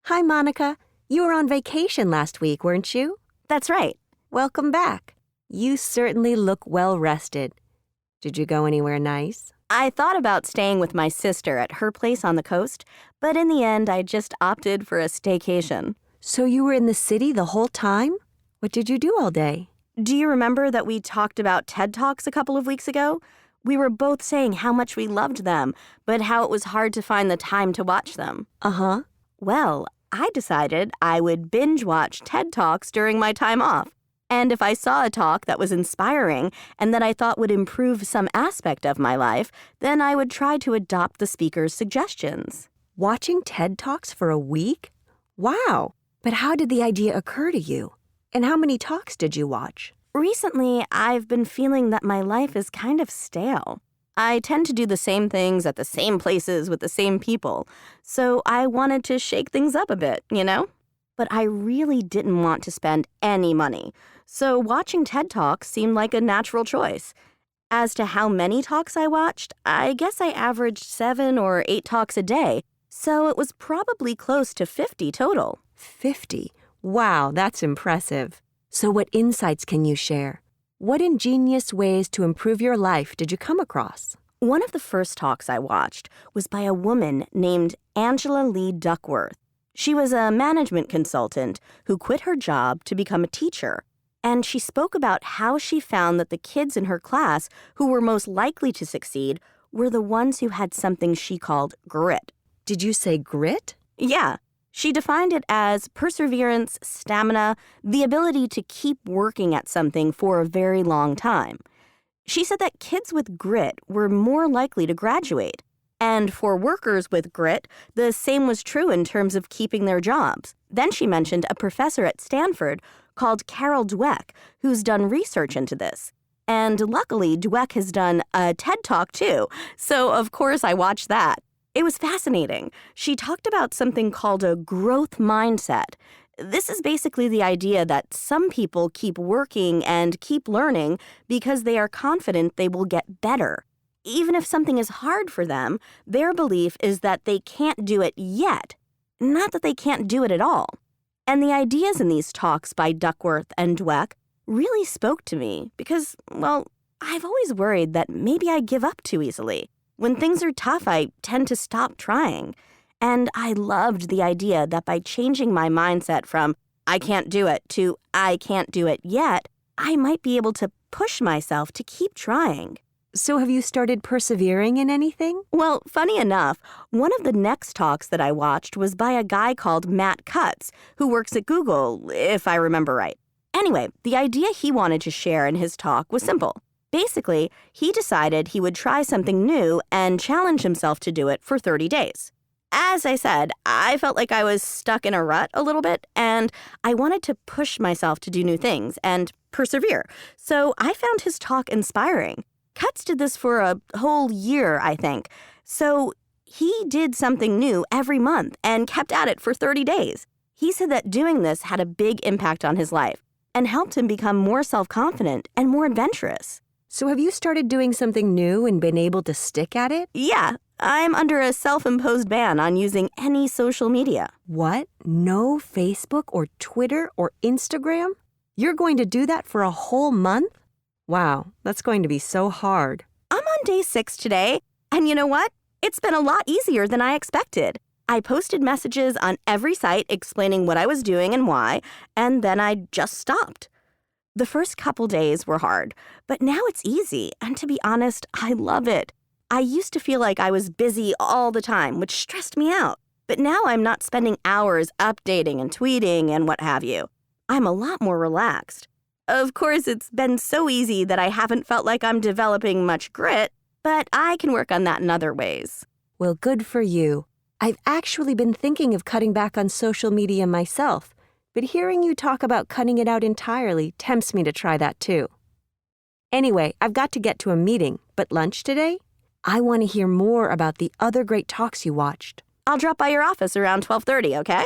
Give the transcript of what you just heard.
Hi, Monica. You were on vacation last week, weren't you? That's right. Welcome back. You certainly look well rested. Did you go anywhere nice? I thought about staying with my sister at her place on the coast, but in the end, I just opted for a staycation. So you were in the city the whole time? What did you do all day? Do you remember that we talked about TED Talks a couple of weeks ago? We were both saying how much we loved them, but how it was hard to find the time to watch them. Uh-huh. Well, I decided I would binge watch TED Talks during my time off. And if I saw a talk that was inspiring and that I thought would improve some aspect of my life, then I would try to adopt the speaker's suggestions. Watching TED Talks for a week? Wow! But how did the idea occur to you? And how many talks did you watch? Recently, I've been feeling that my life is kind of stale. I tend to do the same things at the same places with the same people, so I wanted to shake things up a bit, you know? But I really didn't want to spend any money, so watching TED Talks seemed like a natural choice. As to how many talks I watched, I guess I averaged 7 or 8 talks a day, so it was probably close to 50 total. 50? Wow, that's impressive. So what insights can you share? What ingenious ways to improve your life did you come across? One of the first talks I watched was by a woman named Angela Lee Duckworth. She was a management consultant who quit her job to become a teacher, and she spoke about how she found that the kids in her class who were most likely to succeed were the ones who had something she called grit. Did you say grit? Yeah. She defined it as perseverance, stamina, the ability to keep working at something for a very long time. She said that kids with grit were more likely to graduate. And for workers with grit, the same was true in terms of keeping their jobs. Then she mentioned a professor at Stanford called Carol Dweck, who's done research into this. And luckily, Dweck has done a TED Talk too, so of course I watched that. It was fascinating. She talked about something called a growth mindset. This is basically the idea that some people keep working and keep learning because they are confident they will get better. Even if something is hard for them, their belief is that they can't do it yet, not that they can't do it at all. And the ideas in these talks by Duckworth and Dweck really spoke to me because, well, I've always worried that maybe I give up too easily. When things are tough, I tend to stop trying. And I loved the idea that by changing my mindset from I can't do it to I can't do it yet, I might be able to push myself to keep trying. So have you started persevering in anything? Well, funny enough, one of the next talks that I watched was by a guy called Matt Cutts, who works at Google, if I remember right. Anyway, the idea he wanted to share in his talk was simple. Basically, he decided he would try something new and challenge himself to do it for 30 days. As I said, I felt like I was stuck in a rut a little bit, and I wanted to push myself to do new things and persevere. So I found his talk inspiring. Cutts did this for a whole year, I think. So he did something new every month and kept at it for 30 days. He said that doing this had a big impact on his life and helped him become more self-confident and more adventurous. So have you started doing something new and been able to stick at it? Yeah, I'm under a self-imposed ban on using any social media. What? No Facebook or Twitter or Instagram? You're going to do that for a whole month? Wow, that's going to be so hard. I'm on day 6 today, and you know what? It's been a lot easier than I expected. I posted messages on every site explaining what I was doing and why, and then I just stopped. The first couple days were hard, but now it's easy, and to be honest, I love it. I used to feel like I was busy all the time, which stressed me out, but now I'm not spending hours updating and tweeting and what have you. I'm a lot more relaxed. Of course, it's been so easy that I haven't felt like I'm developing much grit, but I can work on that in other ways. Well, good for you. I've actually been thinking of cutting back on social media myself, but hearing you talk about cutting it out entirely tempts me to try that too. Anyway, I've got to get to a meeting, but lunch today? I want to hear more about the other great talks you watched. I'll drop by your office around 12:30, okay?